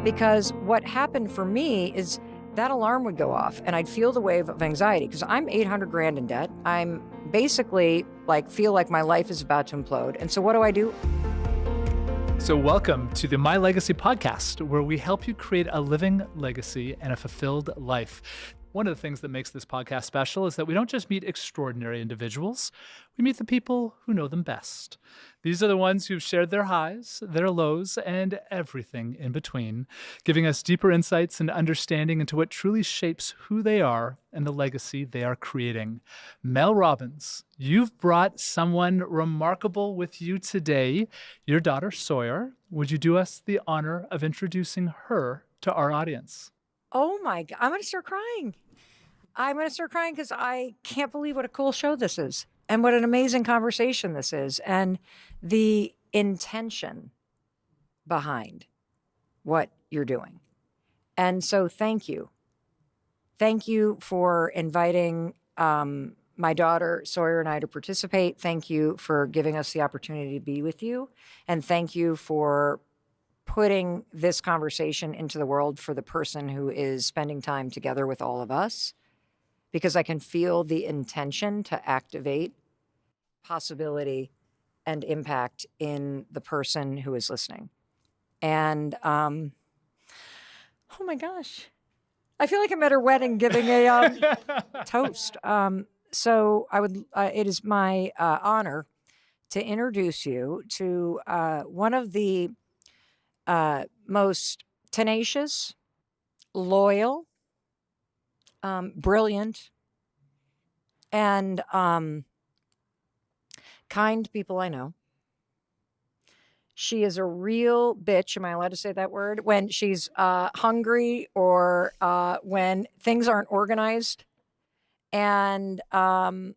Because what happened for me is that alarm would go off and I'd feel the wave of anxiety because I'm 800 grand in debt. I'm basically feel like my life is about to implode. And so what do? So welcome to the My Legacy podcast, where we help you create a living legacy and a fulfilled life. One of the things that makes this podcast special is that we don't just meet extraordinary individuals, we meet the people who know them best. These are the ones who've shared their highs, their lows, and everything in between, giving us deeper insights and understanding into what truly shapes who they are and the legacy they are creating. Mel Robbins, you've brought someone remarkable with you today, your daughter Sawyer. Would you do us the honor of introducing her to our audience? Oh my God, I'm going to start crying. I'm going to start crying because I can't believe what a cool show this is and what an amazing conversation this is and the intention behind what you're doing. And so thank you. Thank you for inviting my daughter Sawyer and I to participate. Thank you for giving us the opportunity to be with you. And thank you for putting this conversation into the world for the person who is spending time together with all of us, because I can feel the intention to activate possibility and impact in the person who is listening. And, oh my gosh, I feel like I'm at her wedding giving a toast. So it is my honor to introduce you to one of the most tenacious, loyal, brilliant, and kind people I know. She is a real bitch. Am I allowed to say that word? When she's hungry or when things aren't organized. And the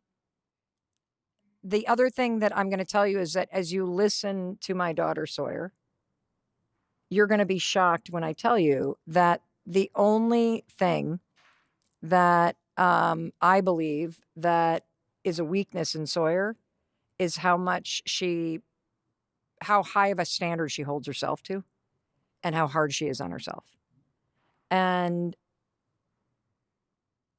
other thing that I'm going to tell you is that as you listen to my daughter Sawyer, you're going to be shocked when I tell you that the only thing that I believe that is a weakness in Sawyer is how high of a standard she holds herself to and how hard she is on herself. And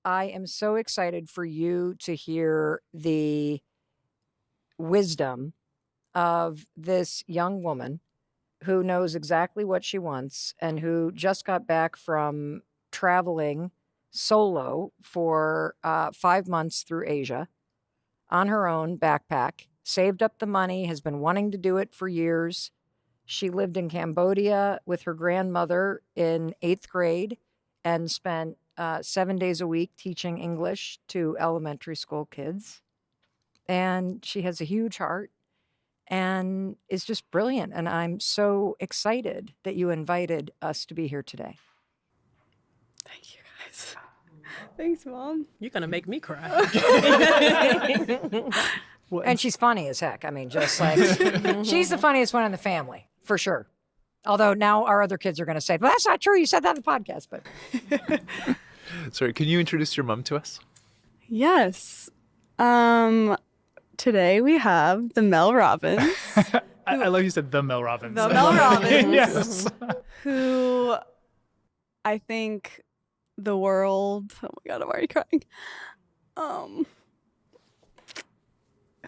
I am so excited for you to hear the wisdom of this young woman who knows exactly what she wants and who just got back from traveling solo for 5 months through Asia on her own backpack, saved up the money, has been wanting to do it for years. She lived in Cambodia with her grandmother in 8th grade and spent 7 days a week teaching English to elementary school kids. And she has a huge heart and is just brilliant. And I'm so excited that you invited us to be here today. Thank you, guys. Thanks, Mom. You're going to make me cry. And she's funny as heck. I mean, just like, she's the funniest one in the family, for sure. Although now our other kids are going to say, well, that's not true. You said that on the podcast, but. Sorry, can you introduce your mom to us? Yes. Today we have the Mel Robbins. I love you said the Mel Robbins. The Mel Robbins. Yes. Who I think the world, oh my God, I'm already crying.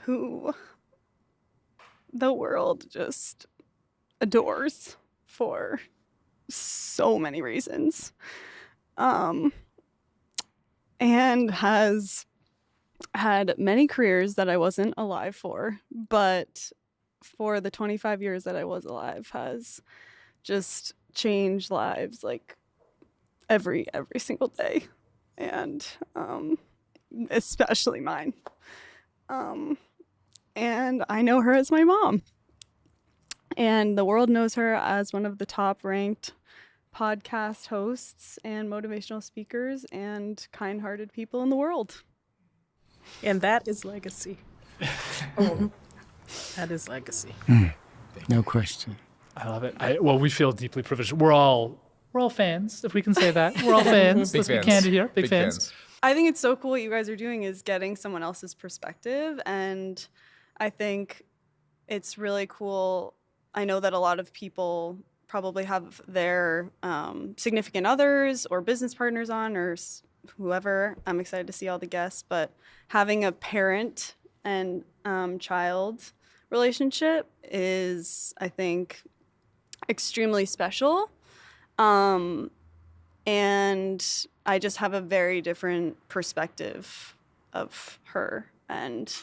Who the world just adores for so many reasons. And has had many careers that I wasn't alive for, but for the 25 years that I was alive has just changed lives like every single day, and especially mine. And I know her as my mom, and the world knows her as one of the top ranked podcast hosts and motivational speakers and kind-hearted people in the world. And that is legacy. That is legacy. No question. I love it. Well, we feel deeply privileged. We're all fans, if we can say that. We're all fans. Let's be candid here. Big fans. I think it's so cool what you guys are doing is getting someone else's perspective, and I think it's really cool I know that a lot of people probably have their significant others or business partners on, or whoever. I'm excited to see all the guests, but having a parent and child relationship is, I think, extremely special. And I just have a very different perspective of her and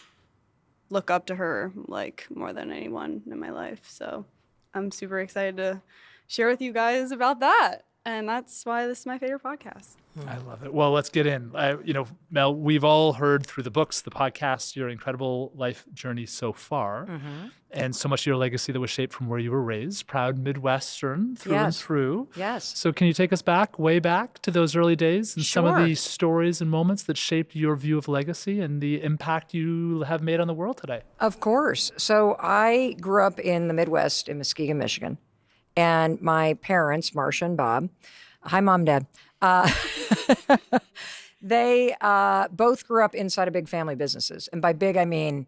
look up to her like more than anyone in my life. So I'm super excited to share with you guys about that. And that's why this is my favorite podcast. I love it. Well, let's get in. Mel, we've all heard through the books, the podcast, your incredible life journey so far, and so much of your legacy that was shaped from where you were raised, proud Midwestern through and through. Yes. So can you take us back, way back to those early days and some of the stories and moments that shaped your view of legacy and the impact you have made on the world today? Of course. So I grew up in the Midwest in Muskegon, Michigan. And my parents, Marcia and Bob, hi, Mom, Dad, they both grew up inside of big family businesses. And by big, I mean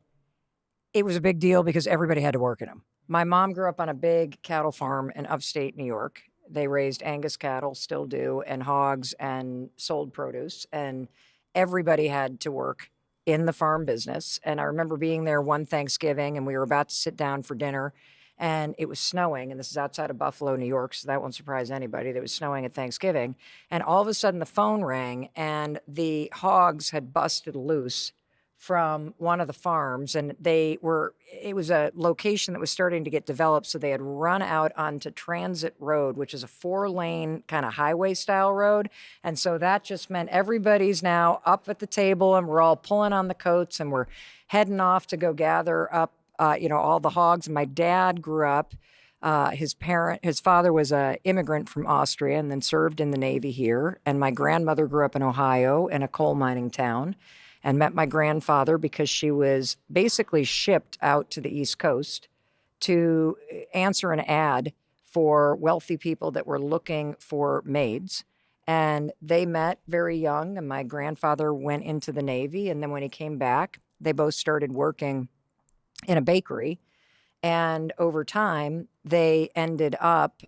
it was a big deal because everybody had to work in them. My mom grew up on a big cattle farm in upstate New York. They raised Angus cattle, still do, and hogs and sold produce. And everybody had to work in the farm business. And I remember being there one Thanksgiving, and we were about to sit down for dinner. And it was snowing, and this is outside of Buffalo, New York, so that won't surprise anybody. It was snowing at Thanksgiving. And all of a sudden, the phone rang, and the hogs had busted loose from one of the farms. And it was a location that was starting to get developed, so they had run out onto Transit Road, which is a 4-lane kind of highway-style road. And so that just meant everybody's now up at the table, and we're all pulling on the coats, and we're heading off to go gather up all the hogs. And my dad grew up, his father was an immigrant from Austria and then served in the Navy here. And my grandmother grew up in Ohio in a coal mining town and met my grandfather because she was basically shipped out to the East Coast to answer an ad for wealthy people that were looking for maids. And they met very young, and my grandfather went into the Navy. And then when he came back, they both started working in a bakery. And over time, they ended up,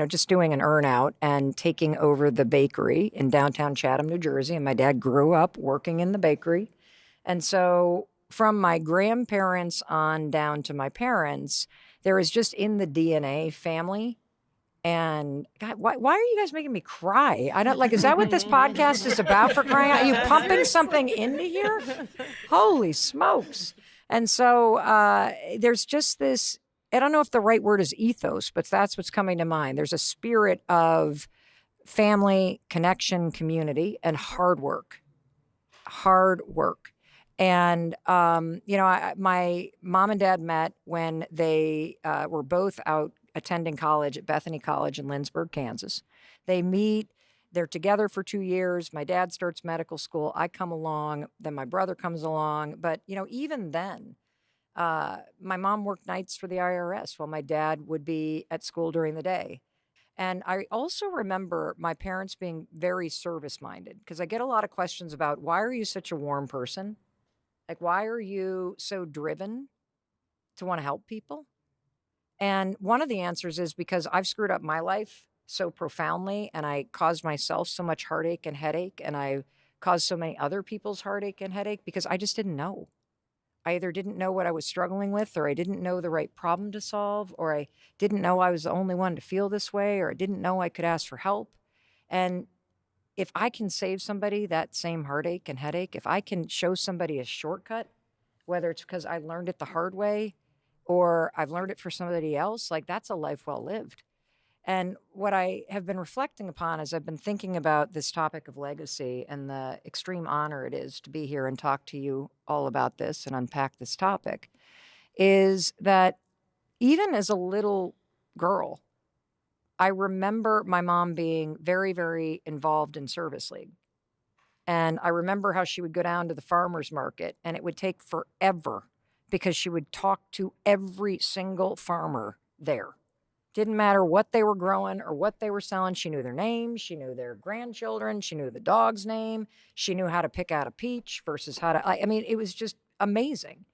just doing an earn-out and taking over the bakery in downtown Chatham, New Jersey. And my dad grew up working in the bakery. And so from my grandparents on down to my parents, there is just in the DNA family. And God, why are you guys making me cry? I don't is that what this podcast is about, for crying out? Are you pumping something into here? Holy smokes. And so there's just this, I don't know if the right word is ethos, but that's what's coming to mind. There's a spirit of family, connection, community, and hard work. Hard work. And, my mom and dad met when they were both out attending college at Bethany College in Lindsborg, Kansas. They meet. They're together for 2 years. My dad starts medical school. I come along. Then my brother comes along. But, even then, my mom worked nights for the IRS while my dad would be at school during the day. And I also remember my parents being very service-minded, because I get a lot of questions about, why are you such a warm person? Why are you so driven to want to help people? And one of the answers is because I've screwed up my life so profoundly, and I caused myself so much heartache and headache, and I caused so many other people's heartache and headache because I just didn't know. I either didn't know what I was struggling with, or I didn't know the right problem to solve, or I didn't know I was the only one to feel this way, or I didn't know I could ask for help. And if I can save somebody that same heartache and headache, if I can show somebody a shortcut, whether it's because I learned it the hard way or I've learned it for somebody else, that's a life well lived. And what I have been reflecting upon as I've been thinking about this topic of legacy and the extreme honor it is to be here and talk to you all about this and unpack this topic, is that even as a little girl, I remember my mom being very, very involved in Service League. And I remember how she would go down to the farmer's market, and it would take forever because she would talk to every single farmer there. Didn't matter what they were growing or what they were selling. She knew their names. She knew their grandchildren. She knew the dog's name. She knew how to pick out a peach versus how to, it was just amazing.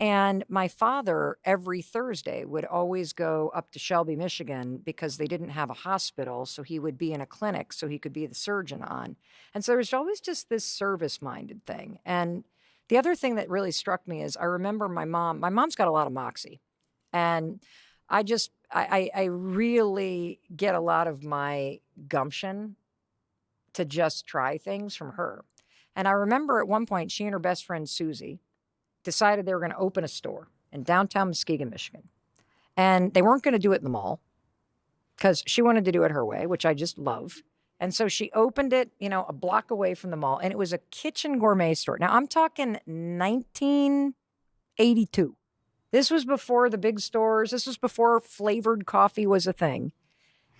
And my father, every Thursday, would always go up to Shelby, Michigan, because they didn't have a hospital. So he would be in a clinic so he could be the surgeon on. And so there was always just this service-minded thing. And the other thing that really struck me is I remember my mom's got a lot of moxie. And I really get a lot of my gumption to just try things from her. And I remember at one point, she and her best friend, Susie, decided they were going to open a store in downtown Muskegon, Michigan. And they weren't going to do it in the mall because she wanted to do it her way, which I just love. And so she opened it, a block away from the mall, and it was a kitchen gourmet store. Now, I'm talking 1982. This was before the big stores. This was before flavored coffee was a thing.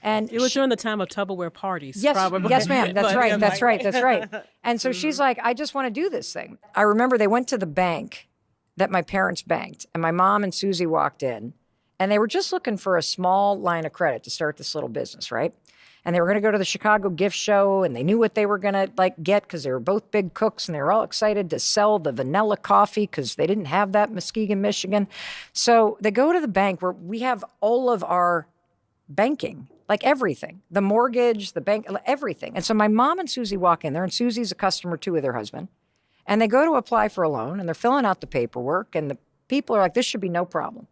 And it was during the time of Tupperware parties. Yes, probably. yes, ma'am. That's But, right. yeah, That's like- right. That's right. And so she's like, I just want to do this thing. I remember they went to the bank that my parents banked, and my mom and Susie walked in, and they were just looking for a small line of credit to start this little business, right? And they were going to go to the Chicago gift show, and they knew what they were going to get because they were both big cooks, and they were all excited to sell the vanilla coffee because they didn't have that in Muskegon, Michigan. So they go to the bank where we have all of our banking, like everything, the mortgage, the bank, everything. And so my mom and Susie walk in there, and Susie's a customer too with her husband. And they go to apply for a loan, and they're filling out the paperwork, and the people are like, this should be no problem.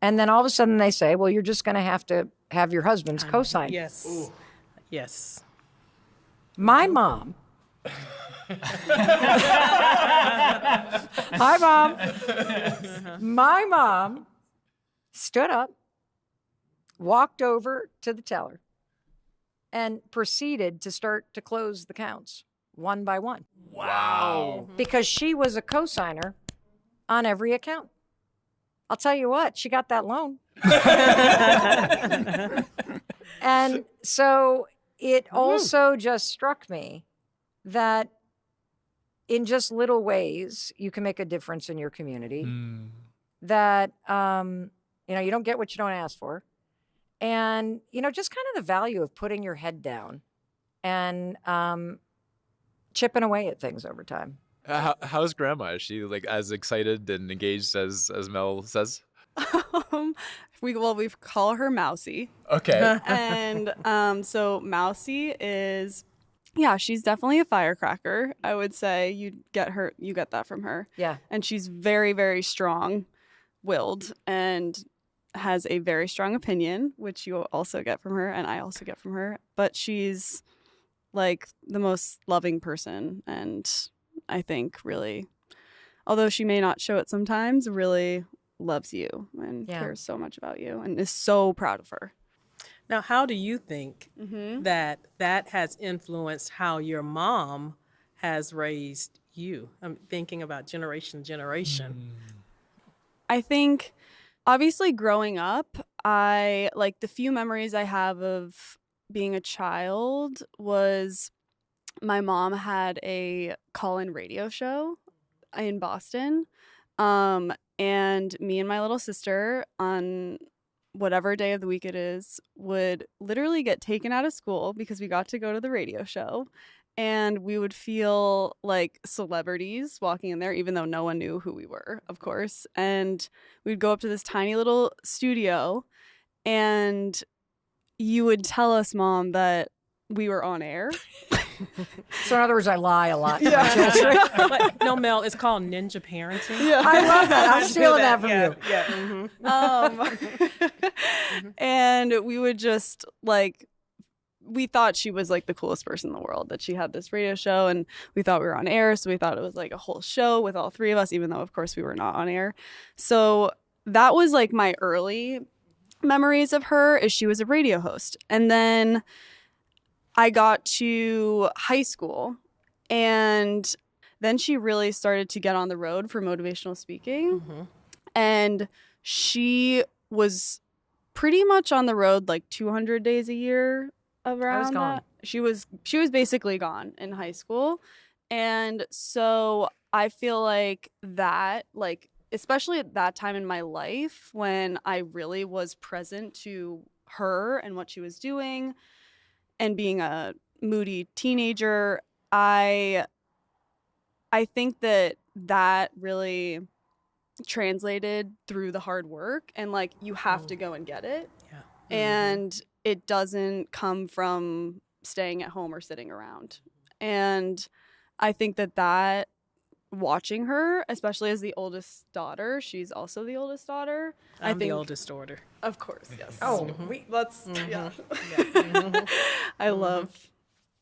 And then all of a sudden they say, well, you're just going to have your husband's cosign. Yes. Ooh. Yes. My mom. Hi, Mom. My mom stood up, walked over to the teller, and proceeded to start to close the counts one by one. Wow. Because she was a cosigner on every account. I'll tell you what, she got that loan. And so it also just struck me that in just little ways, you can make a difference in your community. That, you don't get what you don't ask for. And, just kind of the value of putting your head down and chipping away at things over time. How's grandma? Is she as excited and engaged as Mel says? We call her Mousy. Okay. And so Mousy is, she's definitely a firecracker. I would say you get that from her. Yeah. And she's very, very strong-willed and has a very strong opinion, which you also get from her, and I also get from her. But she's like the most loving person, and I think really, although she may not show it sometimes, really loves you and cares so much about you and is so proud of her. Now, how do you think that has influenced how your mom has raised you? I'm thinking about generation. I think, obviously, growing up, the few memories I have of being a child was my mom had a call-in radio show in Boston. And me and my little sister, on whatever day of the week it is, would literally get taken out of school because we got to go to the radio show. And we would feel like celebrities walking in there, even though no one knew who we were, of course. And we'd go up to this tiny little studio, and you would tell us, Mom, that we were on air. So in other words, I lie a lot. But, no, Mel, it's called ninja parenting. Yeah. I love that. I'm stealing that from you. Yeah. And we would just we thought she was the coolest person in the world, that she had this radio show, and we thought we were on air. So we thought it was a whole show with all three of us, even though of course we were not on air. So that was my early memories of her, is she was a radio host. And then I got to high school, and then she really started to get on the road for motivational speaking. And she was pretty much on the road 200 days a year around I was gone. that. She was basically gone in high school. And so I feel that, especially at that time in my life when I really was present to her and what she was doing, and being a moody teenager, I think that really translated through the hard work, and like you have to go and get it. Yeah. And it doesn't come from staying at home or sitting around. And I think that watching her, especially as the oldest daughter, she's also the oldest daughter. I'm I think the oldest daughter. Of course, yes. Oh, Let's yeah. I love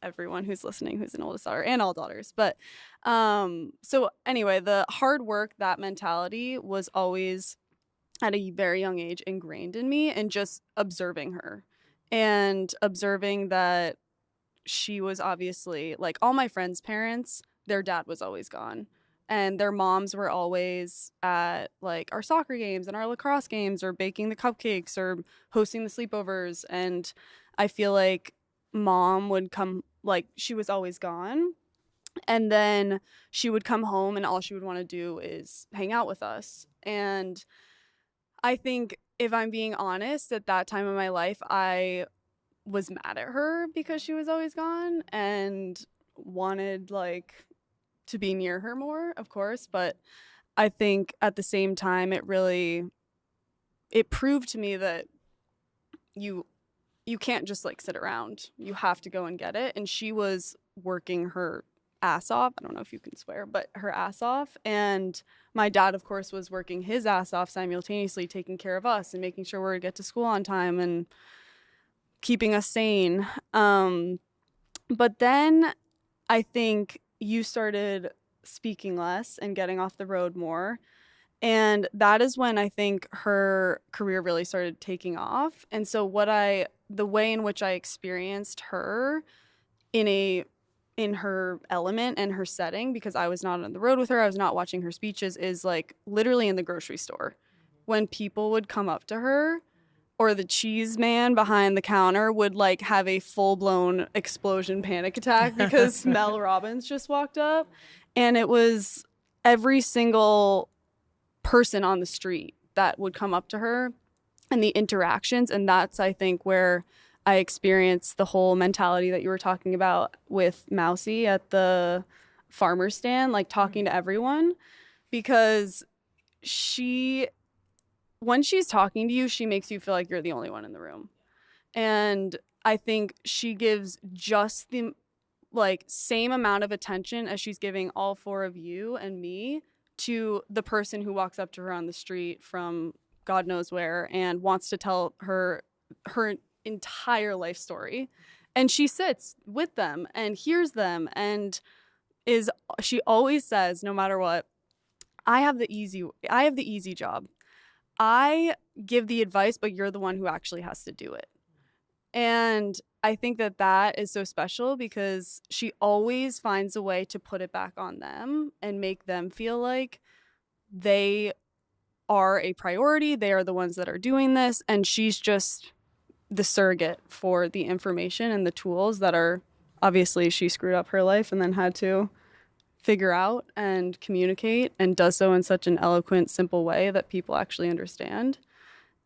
everyone who's listening who's an oldest daughter and all daughters. But so anyway, the hard work, that mentality was always at a very young age ingrained in me, and just observing her and observing that she was obviously, like, all my friends' parents, their dad was always gone. And their moms were always at like our soccer games and our lacrosse games, or baking the cupcakes or hosting the sleepovers. And I feel like mom would come, like, she was always gone. And then she would come home and all she would want to do is hang out with us. And I think, if I'm being honest, at that time in my life, I was mad at her because she was always gone and wanted like to be near her more, of course. But I think at the same time, it proved to me that you can't just like sit around. You have to go and get it. And she was working her ass off. I don't know if you can swear, but her ass off. And my dad, of course, was working his ass off simultaneously, taking care of us and making sure we would get to school on time and keeping us sane. But then I think you started speaking less and getting off the road more. And that is when I think her career really started taking off. And so the way in which I experienced her in her element and her setting, because I was not on the road with her, I was not watching her speeches, is like literally in the grocery store. When people would come up to her, or the cheese man behind the counter would like have a full-blown explosion panic attack because Mel Robbins just walked up. And it was every single person on the street that would come up to her, and the interactions. And that's, I think, where I experienced the whole mentality that you were talking about with Mousy at the farmer's stand, like talking to everyone, because when she's talking to you, she makes you feel like you're the only one in the room. And I think she gives just the like same amount of attention as she's giving all four of you and me to the person who walks up to her on the street from God knows where and wants to tell her entire life story. And she sits with them and hears them, and she always says, no matter what, I have the easy job. I give the advice, but you're the one who actually has to do it. And I think that is so special, because she always finds a way to put it back on them and make them feel like they are a priority. They are the ones that are doing this. And she's just the surrogate for the information and the tools that are, obviously she screwed up her life and then had to figure out and communicate, and does so in such an eloquent, simple way that people actually understand.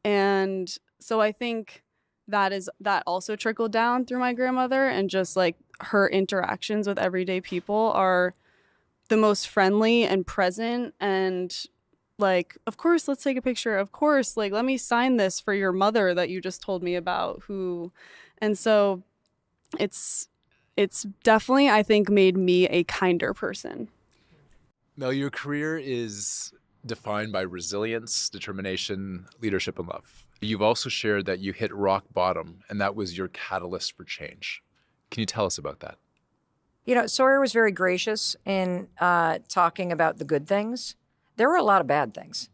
And so I think that also trickled down through my grandmother, and just like her interactions with everyday people are the most friendly and present, and like, of course, let's take a picture. Of course, like, let me sign this for your mother that you just told me about, and so it's definitely, I think, made me a kinder person. Mel, your career is defined by resilience, determination, leadership, and love. You've also shared that you hit rock bottom, and that was your catalyst for change. Can you tell us about that? You know, Sawyer was very gracious in talking about the good things. There were a lot of bad things.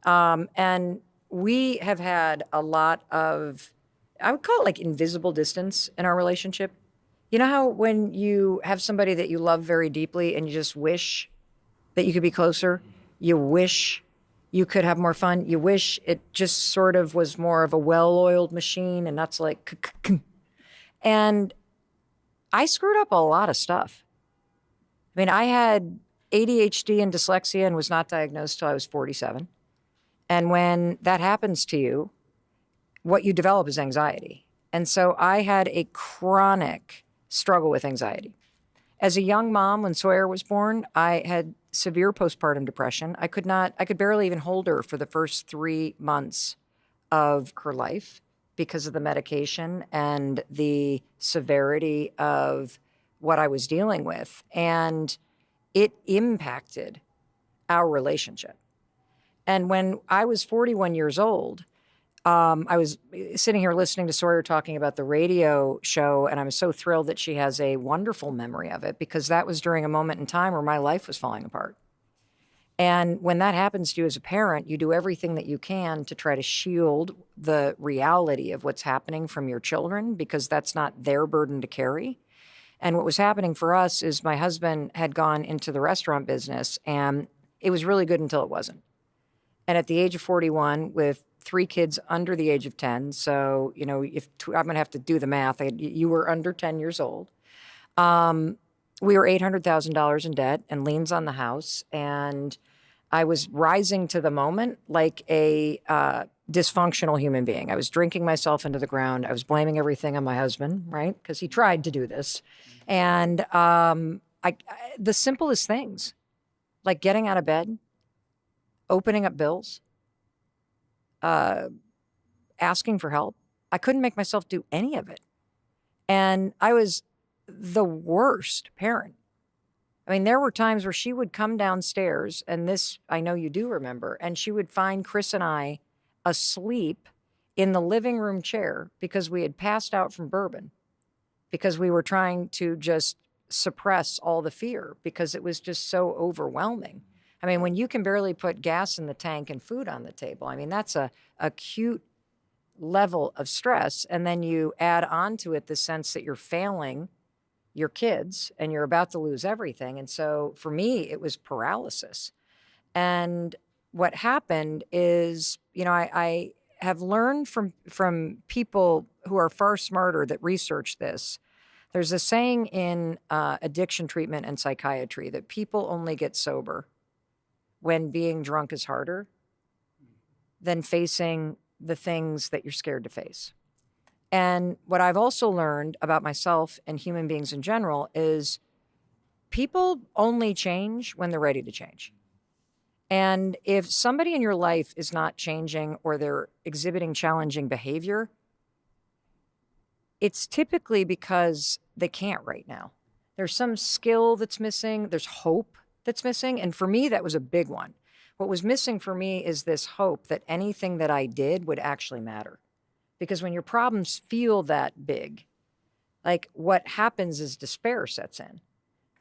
And we have had a lot of, I would call it like invisible distance in our relationship. You know how when you have somebody that you love very deeply and you just wish that you could be closer, you wish you could have more fun, you wish it just sort of was more of a well-oiled machine and not so like, and I screwed up a lot of stuff. I mean, I had ADHD and dyslexia and was not diagnosed till I was 47. And when that happens to you, what you develop is anxiety. And so I had a chronic struggle with anxiety. As a young mom, when Sawyer was born, I had severe postpartum depression. I could barely even hold her for the first 3 months of her life because of the medication and the severity of what I was dealing with. And it impacted our relationship. And when I was 41 years old, I was sitting here listening to Sawyer talking about the radio show, and I'm so thrilled that she has a wonderful memory of it, because that was during a moment in time where my life was falling apart. And when that happens to you as a parent, you do everything that you can to try to shield the reality of what's happening from your children, because that's not their burden to carry. And what was happening for us is my husband had gone into the restaurant business, and it was really good until it wasn't. And at the age of 41, with 3 kids under the age of 10, so, I'm going to have to do the math. You were under 10 years old. We were $800,000 in debt and liens on the house. And I was rising to the moment like a dysfunctional human being. I was drinking myself into the ground. I was blaming everything on my husband, right? Because he tried to do this. And the simplest things, like getting out of bed, opening up bills, asking for help. I couldn't make myself do any of it. And I was the worst parent. I mean, there were times where she would come downstairs, and this I know you do remember, and she would find Chris and I asleep in the living room chair because we had passed out from bourbon, because we were trying to just suppress all the fear because it was just so overwhelming. I mean, when you can barely put gas in the tank and food on the table, I mean, that's a acute level of stress. And then you add on to it the sense that you're failing your kids and you're about to lose everything. And so for me, it was paralysis. And what happened is, I have learned from people who are far smarter that research this. There's a saying in addiction treatment and psychiatry that people only get sober when being drunk is harder than facing the things that you're scared to face. And what I've also learned about myself and human beings in general is people only change when they're ready to change. And if somebody in your life is not changing or they're exhibiting challenging behavior, it's typically because they can't right now. There's some skill that's missing. There's hope that's missing. And for me, that was a big one. What was missing for me is this hope that anything that I did would actually matter. Because when your problems feel that big, like what happens is despair sets in.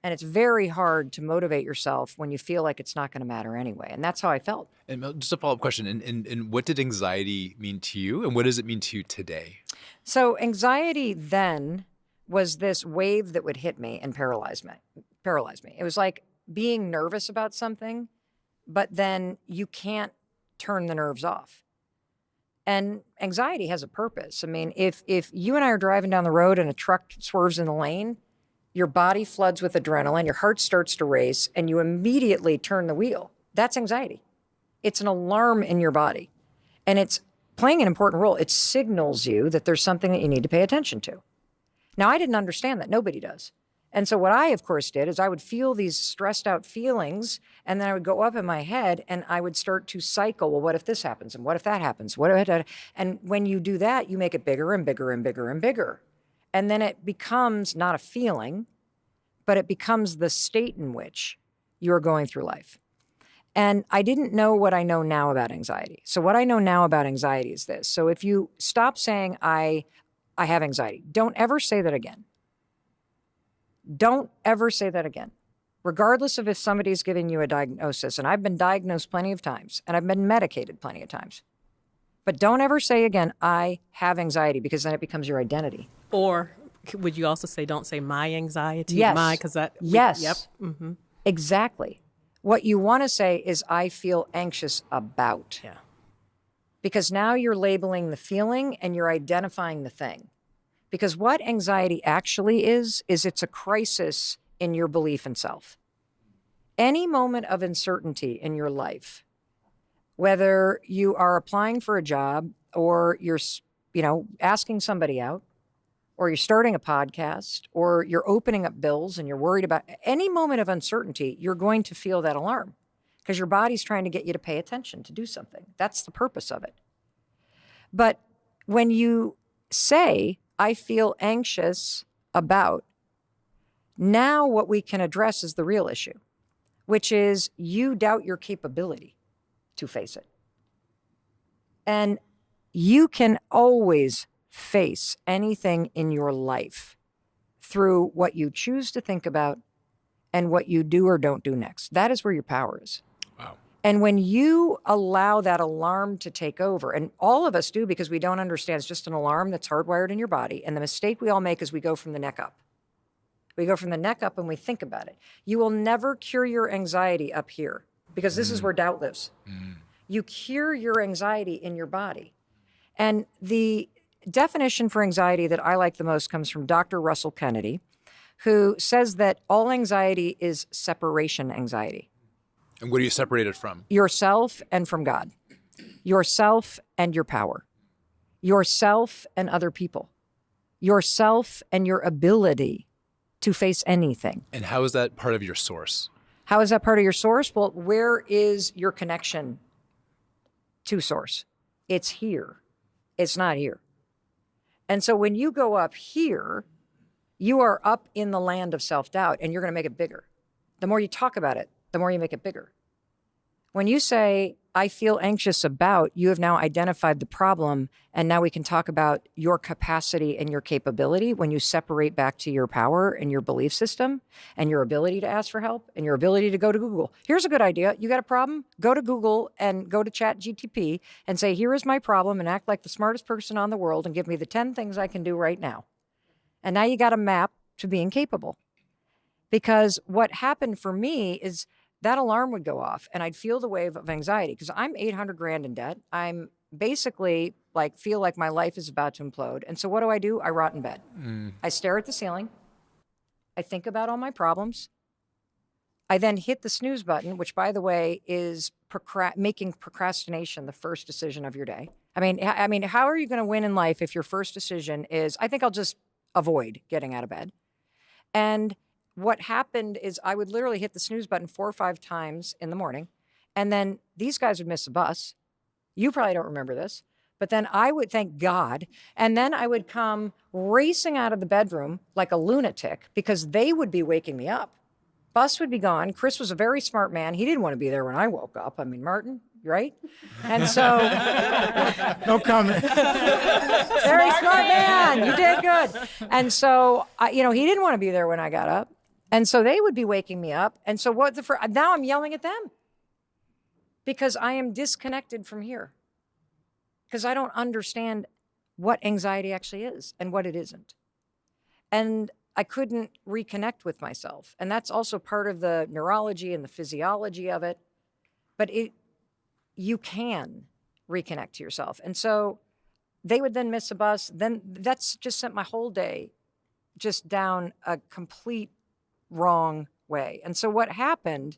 And it's very hard to motivate yourself when you feel like it's not going to matter anyway. And that's how I felt. And Mel, just a follow-up question. And what did anxiety mean to you? And what does it mean to you today? So anxiety then was this wave that would hit me and paralyze me. It was like being nervous about something, but then you can't turn the nerves off. And anxiety has a purpose. I mean, if you and I are driving down the road and a truck swerves in the lane, your body floods with adrenaline, your heart starts to race, and you immediately turn the wheel. That's anxiety. It's an alarm in your body. And it's playing an important role. It signals you that there's something that you need to pay attention to. Now, I didn't understand that. Nobody does. And so what I, of course, did is I would feel these stressed out feelings, and then I would go up in my head and I would start to cycle. Well, what if this happens? And what if that happens? And when you do that, you make it bigger and bigger and bigger and bigger. And then it becomes not a feeling, but it becomes the state in which you're going through life. And I didn't know what I know now about anxiety. So what I know now about anxiety is this. So if you stop saying, I have anxiety, don't ever say that again. Don't ever say that again, regardless of if somebody's giving you a diagnosis. And I've been diagnosed plenty of times, and I've been medicated plenty of times. But don't ever say again, I have anxiety, because then it becomes your identity. Or would you also say, don't say my anxiety? Yes. My, because that. Yes. Yep. Mm-hmm. Exactly. What you want to say is, I feel anxious about. Yeah. Because now you're labeling the feeling and you're identifying the thing. Because what anxiety actually is it's a crisis in your belief in self. Any moment of uncertainty in your life, whether you are applying for a job or you're, asking somebody out, or you're starting a podcast, or you're opening up bills and you're worried about any moment of uncertainty, you're going to feel that alarm because your body's trying to get you to pay attention, to do something. That's the purpose of it. But when you say, I feel anxious about, now what we can address is the real issue, which is you doubt your capability to face it. And you can always face anything in your life through what you choose to think about and what you do or don't do next. That is where your power is. Wow. And when you allow that alarm to take over, and all of us do because we don't understand, it's just an alarm that's hardwired in your body. And the mistake we all make is we go from the neck up. We go from the neck up and we think about it. You will never cure your anxiety up here because this is where doubt lives. You cure your anxiety in your body. And the definition for anxiety that I like the most comes from Dr. Russell Kennedy, who says that all anxiety is separation anxiety. And what are you separated from? Yourself and from God. Yourself and your power. Yourself and other people. Yourself and your ability to face anything. And how is that part of your source? How is that part of your source? Well, where is your connection to source? It's here. It's not here. And so when you go up here, you are up in the land of self-doubt and you're going to make it bigger. The more you talk about it, the more you make it bigger. When you say, I feel anxious about, you have now identified the problem, and now we can talk about your capacity and your capability when you separate back to your power and your belief system and your ability to ask for help and your ability to go to Google. Here's a good idea. You got a problem? Go to Google and go to ChatGPT and say, here is my problem, and act like the smartest person on the world and give me the 10 things I can do right now. And now you got a map to being capable. Because what happened for me is that alarm would go off and I'd feel the wave of anxiety because I'm 800 grand in debt. I'm basically feel like my life is about to implode. And so what do? I rot in bed. I stare at the ceiling. I think about all my problems. I then hit the snooze button, which by the way is making procrastination the first decision of your day. I mean, how are you going to win in life if your first decision is, I think I'll just avoid getting out of bed? And what happened is I would literally hit the snooze button 4 or 5 times in the morning, and then these guys would miss a bus. You probably don't remember this, but then I would thank God, and then I would come racing out of the bedroom like a lunatic because they would be waking me up. Bus would be gone. Chris was a very smart man. He didn't want to be there when I woke up. I mean, Martin, right? And so... No comment. Very smart man. You did good. And so, he didn't want to be there when I got up. And so they would be waking me up. And so now I'm yelling at them because I am disconnected from here because I don't understand what anxiety actually is and what it isn't. And I couldn't reconnect with myself. And that's also part of the neurology and the physiology of it. But you can reconnect to yourself. And so they would then miss a bus. Then that's just sent my whole day just down a complete wrong way. And so what happened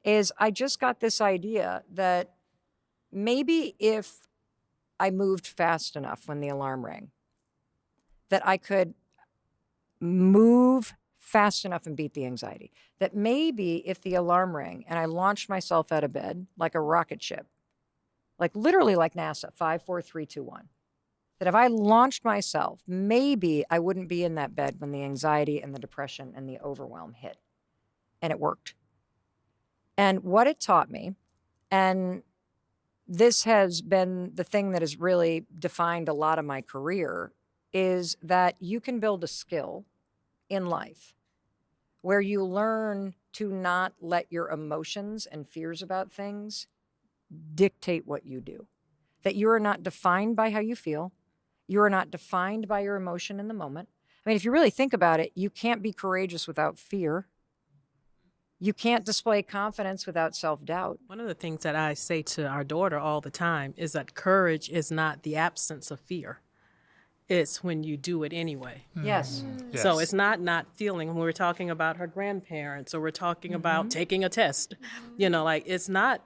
is I just got this idea that maybe if I moved fast enough when the alarm rang, that I could move fast enough and beat the anxiety. That maybe if the alarm rang and I launched myself out of bed like a rocket ship, literally like NASA, 5, 4, 3, 2, 1, that if I launched myself, maybe I wouldn't be in that bed when the anxiety and the depression and the overwhelm hit. And it worked. And what it taught me, and this has been the thing that has really defined a lot of my career, is that you can build a skill in life where you learn to not let your emotions and fears about things dictate what you do. That you are not defined by how you feel. You are not defined by your emotion in the moment. I mean, if you really think about it, you can't be courageous without fear. You can't display confidence without self-doubt. One of the things that I say to our daughter all the time is that courage is not the absence of fear. It's when you do it anyway. Yes. Yes. So it's not feeling, when we're talking about her grandparents or we're talking about taking a test, it's not,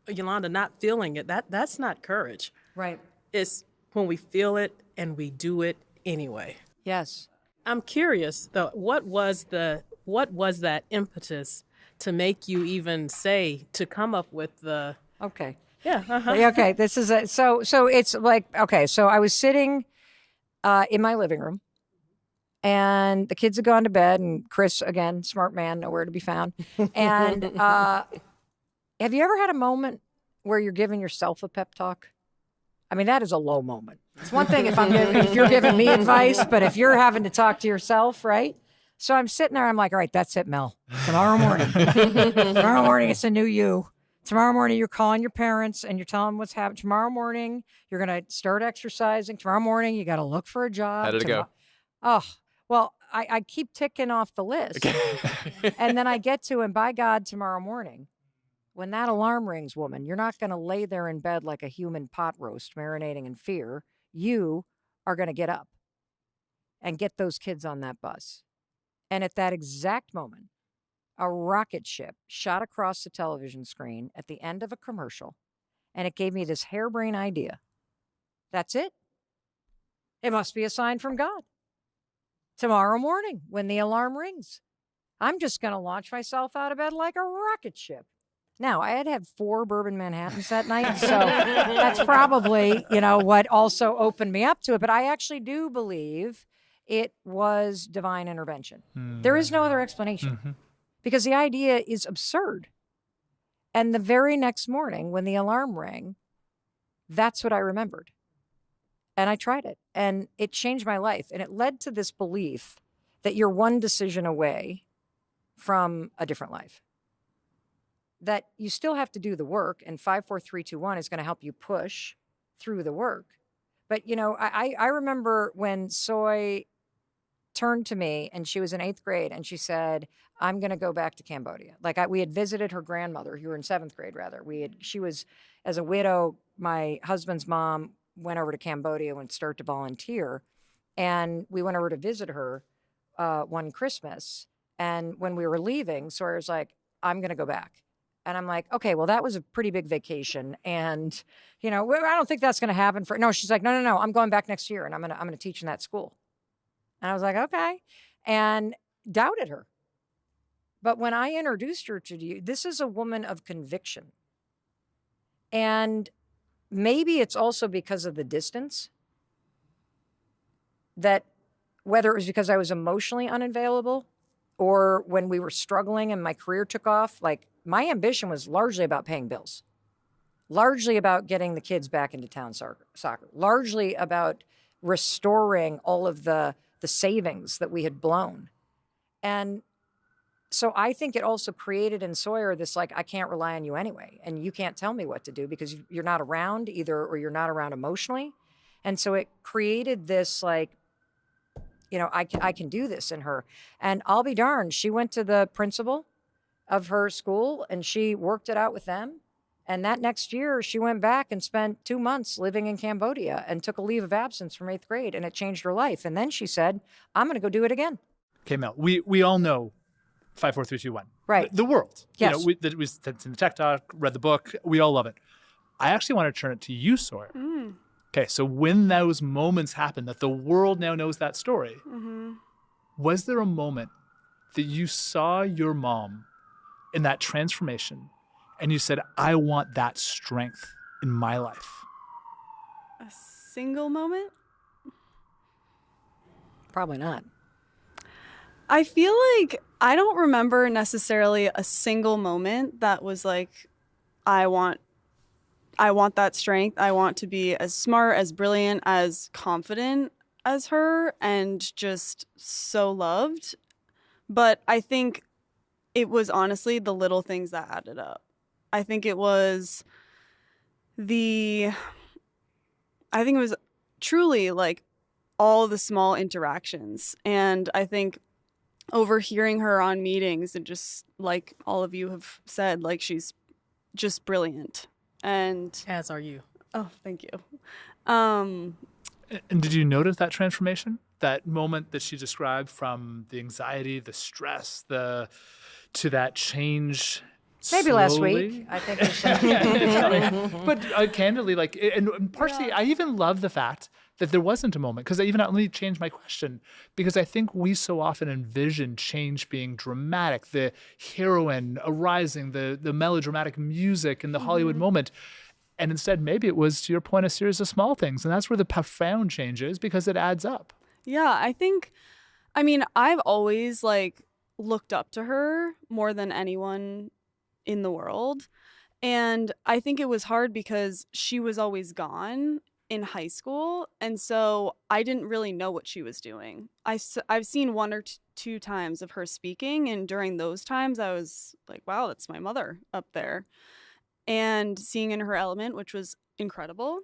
Yolanda, not feeling it. That's not courage. Right. It's when we feel it and we do it anyway. Yes. I'm curious though, what was that impetus to make you even say, to come up with the Okay. yeah, Okay. This is so it's like, okay. So I was sitting in my living room and the kids had gone to bed and Chris, again, smart man, nowhere to be found. And have you ever had a moment where you're giving yourself a pep talk? I mean, that is a low moment. It's one thing if you're giving me advice, but if you're having to talk to yourself, right? So I'm sitting there, I'm like, all right, that's it, Mel. Tomorrow morning, it's a new you. Tomorrow morning, you're calling your parents and you're telling them what's happening. Tomorrow morning, you're going to start exercising. Tomorrow morning, you got to look for a job. How did it go? Oh, well, I keep ticking off the list. Okay. And then I get to, and by God, tomorrow morning, when that alarm rings, woman, you're not going to lay there in bed like a human pot roast marinating in fear. You are going to get up and get those kids on that bus. And at that exact moment, a rocket ship shot across the television screen at the end of a commercial, and it gave me this harebrained idea. That's it. It must be a sign from God. Tomorrow morning, when the alarm rings, I'm just going to launch myself out of bed like a rocket ship. Now, I had 4 bourbon Manhattans that night, so that's probably, what also opened me up to it. But I actually do believe it was divine intervention. There is no other explanation because the idea is absurd. And the very next morning when the alarm rang, that's what I remembered. And I tried it and it changed my life. And it led to this belief that you're one decision away from a different life. That you still have to do the work, and 5, 4, 3, 2, 1 is going to help you push through the work. But, I remember when Soy turned to me and she was in 8th grade and she said, I'm going to go back to Cambodia. We had visited her grandmother, who were in 7th grade rather. She was, as a widow, my husband's mom went over to Cambodia and started to volunteer. And we went over to visit her one Christmas. And when we were leaving, Sawyer was like, I'm going to go back. And I'm like, okay, well, that was a pretty big vacation. And, I don't think that's going to happen no, she's like, no, I'm going back next year and I'm going to teach in that school. And I was like, okay. And doubted her. But when I introduced her to you, this is a woman of conviction. And maybe it's also because of the distance that whether it was because I was emotionally unavailable or when we were struggling and my career took off, my ambition was largely about paying bills, largely about getting the kids back into town soccer, largely about restoring all of the savings that we had blown. And so I think it also created in Sawyer this, I can't rely on you anyway. And you can't tell me what to do because you're not around either, or you're not around emotionally. And so it created this, I can do this in her. And I'll be darned, she went to the principal of her school and she worked it out with them. And that next year she went back and spent 2 months living in Cambodia and took a leave of absence from 8th grade, and it changed her life. And then she said, I'm going to go do it again. Okay, Mel, we all know 5, 4, 3, 2, 1. Right. The world. Yes. We sent in the tech talk, read the book. We all love it. I actually want to turn it to you, Sawyer. Okay, so when those moments happen that the world now knows that story, was there a moment that you saw your mom in that transformation and you said, I want that strength in my life? A single moment? Probably not. I feel like I don't remember necessarily a single moment that was I want that strength. I want to be as smart, as brilliant, as confident as her, and just so loved. But I think it was honestly the little things that added up. I think it was truly all the small interactions. And I think overhearing her on meetings and just like all of you have said, she's just brilliant. And as are you. Oh, thank you. And did you notice that transformation? That moment that she described, from the anxiety, the stress, to that change maybe slowly? Last week, I think. But candidly, and partially, I even love the fact that there wasn't a moment. Because let me change my question, because I think we so often envision change being dramatic, the heroine arising, the melodramatic music and the Hollywood moment. And instead, maybe it was, to your point, a series of small things. And that's where the profound change is, because it adds up. Yeah, I've always looked up to her more than anyone in the world. And I think it was hard because she was always gone in high school. And so I didn't really know what she was doing. I've seen one or two times of her speaking. And during those times, I was like, wow, that's my mother up there. And seeing in her element, which was incredible.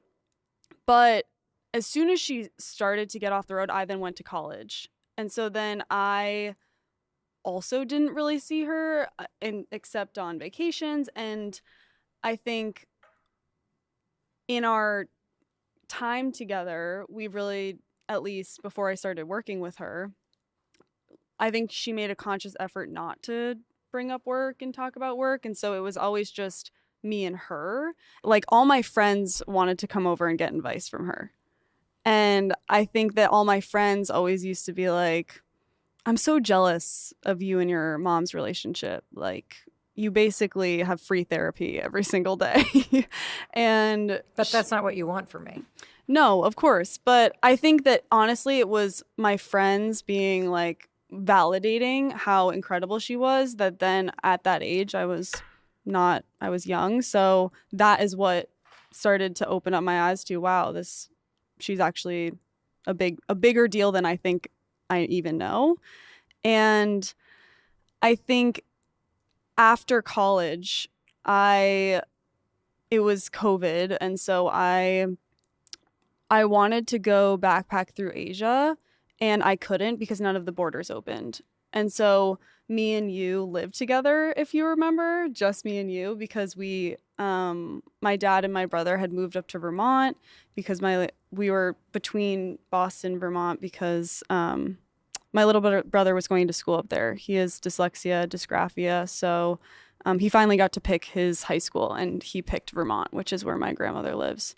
But as soon as she started to get off the road, I then went to college. And so then I also didn't really see her except on vacations. And I think in our time together, we really, at least before I started working with her, I think she made a conscious effort not to bring up work and talk about work. And so it was always just me and her. All my friends wanted to come over and get advice from her. And I think that all my friends always used to be like, I'm so jealous of you and your mom's relationship. You basically have free therapy every single day. But that's not what you want from me. No, of course. But I think that honestly, it was my friends being validating how incredible she was, that then at that age, I was young. So that is what started to open up my eyes to, wow, she's actually a bigger deal than I think I even know. And I think after college, it was COVID. And so I wanted to go backpack through Asia, and I couldn't because none of the borders opened. And so me and you lived together, if you remember, just me and you, because my dad and my brother had moved up to Vermont because we were between Boston and Vermont because my little brother was going to school up there. He has dyslexia, dysgraphia, so he finally got to pick his high school, and he picked Vermont, which is where my grandmother lives.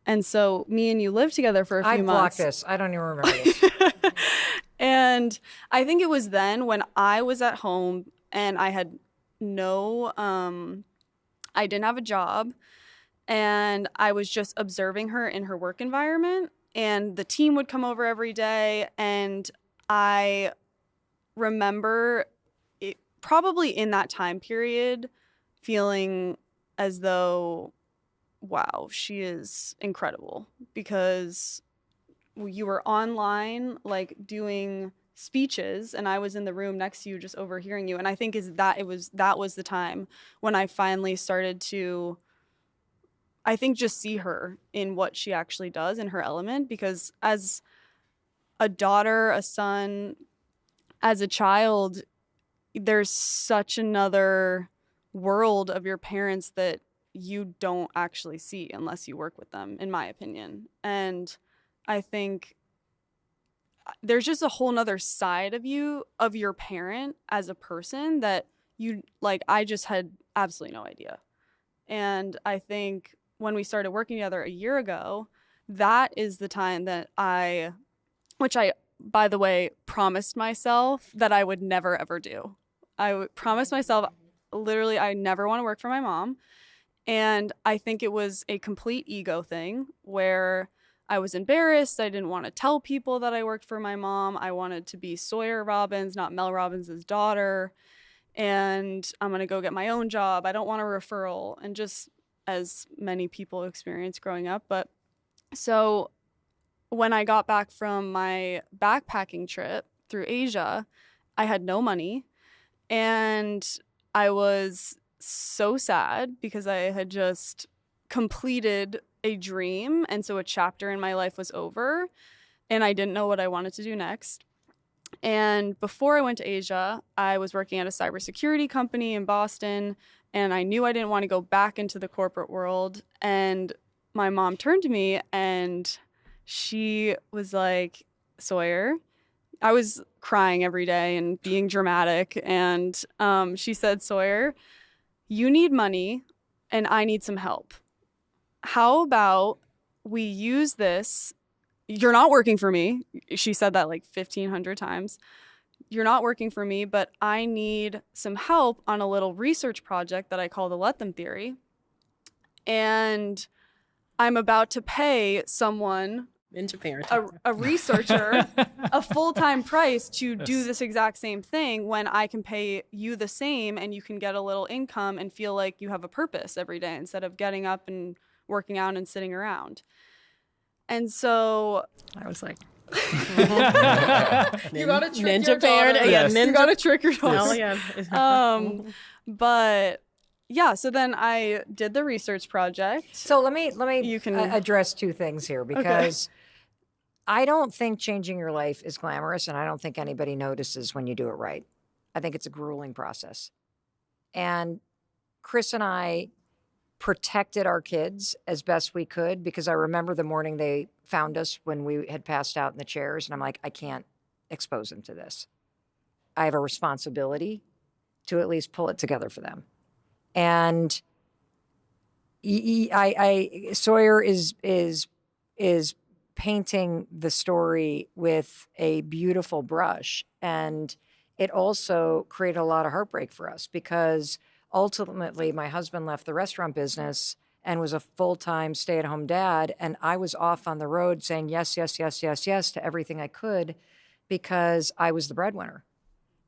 And so me and you lived together for a few months. I blocked this. I don't even remember this. And I think it was then when I was at home and I had I didn't have a job, and I was just observing her in her work environment, and the team would come over every day. And I remember it probably in that time period feeling as though, wow, she is incredible, because you were online doing speeches and I was in the room next to you just overhearing you. And I think that was the time when I finally started to, I think, just see her in what she actually does in her element, because as a daughter, a son, as a child, there's such another world of your parents that you don't actually see unless you work with them, in my opinion. And I think there's just a whole nother side of you, of your parent as a person, that I just had absolutely no idea. And I think when we started working together a year ago, that is the time that which I, by the way, promised myself that I would never, ever do. I promised myself, literally, I never want to work for my mom. And I think it was a complete ego thing where I was embarrassed. I didn't want to tell people that I worked for my mom. I wanted to be Sawyer Robbins, not Mel Robbins' daughter. And I'm going to go get my own job. I don't want a referral. And just as many people experience growing up. But so when I got back from my backpacking trip through Asia, I had no money. And I was so sad because I had just completed a dream, and so a chapter in my life was over, and I didn't know what I wanted to do next. And before I went to Asia, I was working at a cybersecurity company in Boston, and I knew I didn't want to go back into the corporate world. And my mom turned to me and she was like, Sawyer, I was crying every day and being dramatic, and she said, Sawyer, you need money and I need some help. How about we use this you're not working for me. She said that like 1,500 times. You're not working for me, but I need some help on a little research project that I call the Let Them Theory. And I'm about to pay someone, a researcher, a full-time price to do this exact same thing when I can pay you the same and you can get a little income and feel like you have a purpose every day instead of getting up and working out and sitting around. And so I was like, you gotta trick your daughter. Yes. You gotta trick your daughter. Oh, yeah. But yeah, so then I did the research project. So let me You can- address two things here, because I don't think changing your life is glamorous, and I don't think anybody notices when you do it right. I think it's a grueling process. And Chris and I protected our kids as best we could, because I remember the morning they found us when we had passed out in the chairs, and I'm like, I can't expose them to this. I have a responsibility to at least pull it together for them. And Sawyer is painting the story with a beautiful brush, and it also created a lot of heartbreak for us, because ultimately my husband left the restaurant business and was a full-time stay-at-home dad, and I was off on the road saying yes, yes, yes, yes, yes to everything I could, because I was the breadwinner.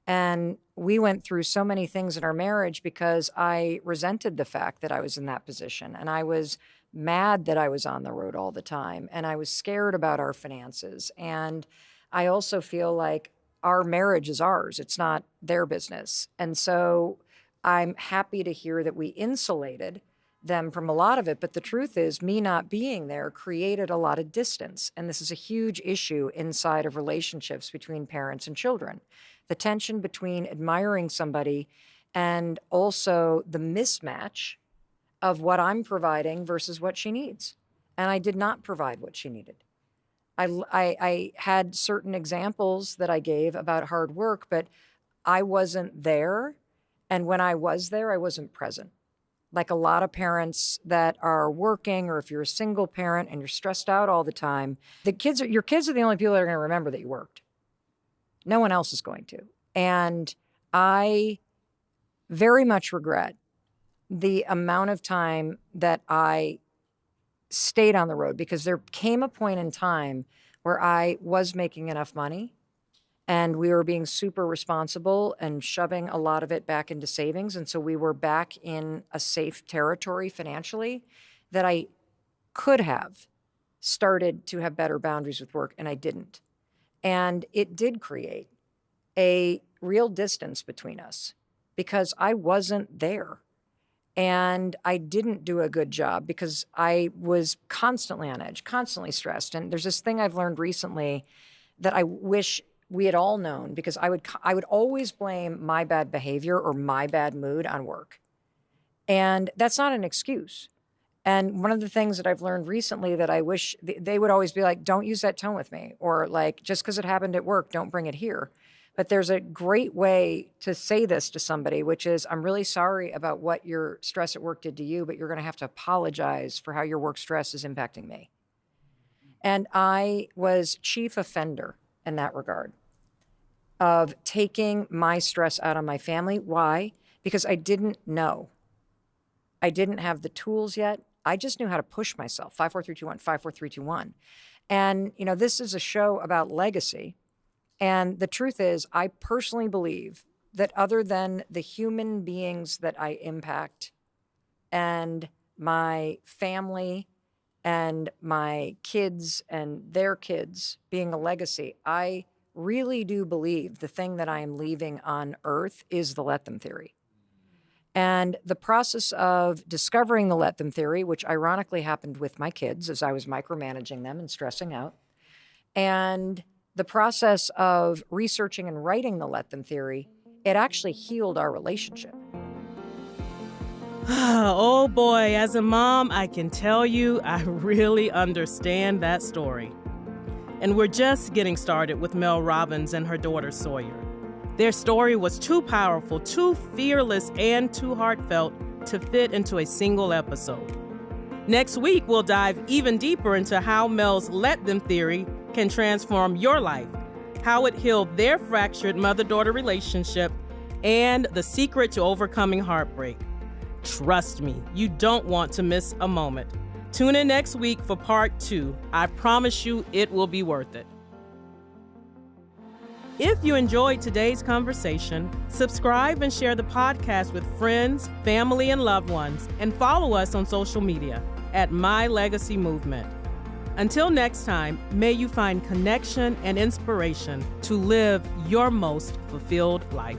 And we went through so many things in our marriage because I resented the fact that I was in that position, and I was mad that I was on the road all the time, and I was scared about our finances. And I also feel like our marriage is ours. It's not their business. And so I'm happy to hear that we insulated them from a lot of it. But the truth is, me not being there created a lot of distance. And this is a huge issue inside of relationships between parents and children. The tension between admiring somebody and also the mismatch of what I'm providing versus what she needs. And I did not provide what she needed. I had certain examples that I gave about hard work, but I wasn't there. And when I was there, I wasn't present. Like a lot of parents that are working, or if you're a single parent and you're stressed out all the time, your kids are the only people that are going to remember that you worked. No one else is going to. And I very much regret the amount of time that I stayed on the road, because there came a point in time where I was making enough money and we were being super responsible and shoving a lot of it back into savings. And so we were back in a safe territory financially, that I could have started to have better boundaries with work, and I didn't. And it did create a real distance between us because I wasn't there. And I didn't do a good job because I was constantly on edge, constantly stressed. And there's this thing I've learned recently that I wish we had all known, because I would always blame my bad behavior or my bad mood on work. And that's not an excuse. And one of the things that I've learned recently that I wish they would always be like, don't use that tone with me, or like, just because it happened at work, don't bring it here. But there's a great way to say this to somebody, which is, I'm really sorry about what your stress at work did to you, but you're going to have to apologize for how your work stress is impacting me. And I was chief offender in that regard of taking my stress out on my family. Why? Because I didn't know. I didn't have the tools yet. I just knew how to push myself. 5, 4, 3, 2, 1, 5, 4, 3, 2, 1. And, this is a show about legacy. And the truth is, I personally believe that other than the human beings that I impact and my family and my kids and their kids being a legacy, I really do believe the thing that I am leaving on earth is the Let Them Theory. And the process of discovering the Let Them Theory, which ironically happened with my kids as I was micromanaging them and stressing out, and the process of researching and writing the Let Them Theory, it actually healed our relationship. Oh boy, as a mom, I can tell you I really understand that story. And we're just getting started with Mel Robbins and her daughter Sawyer. Their story was too powerful, too fearless, and too heartfelt to fit into a single episode. Next week, we'll dive even deeper into how Mel's let them theory can transform your life, how it healed their fractured mother-daughter relationship, and the secret to overcoming heartbreak. Trust me, you don't want to miss a moment. Tune in next week for part 2. I promise you it will be worth it. If you enjoyed today's conversation, subscribe and share the podcast with friends, family, and loved ones, and follow us on social media at My Legacy Movement. Until next time, may you find connection and inspiration to live your most fulfilled life.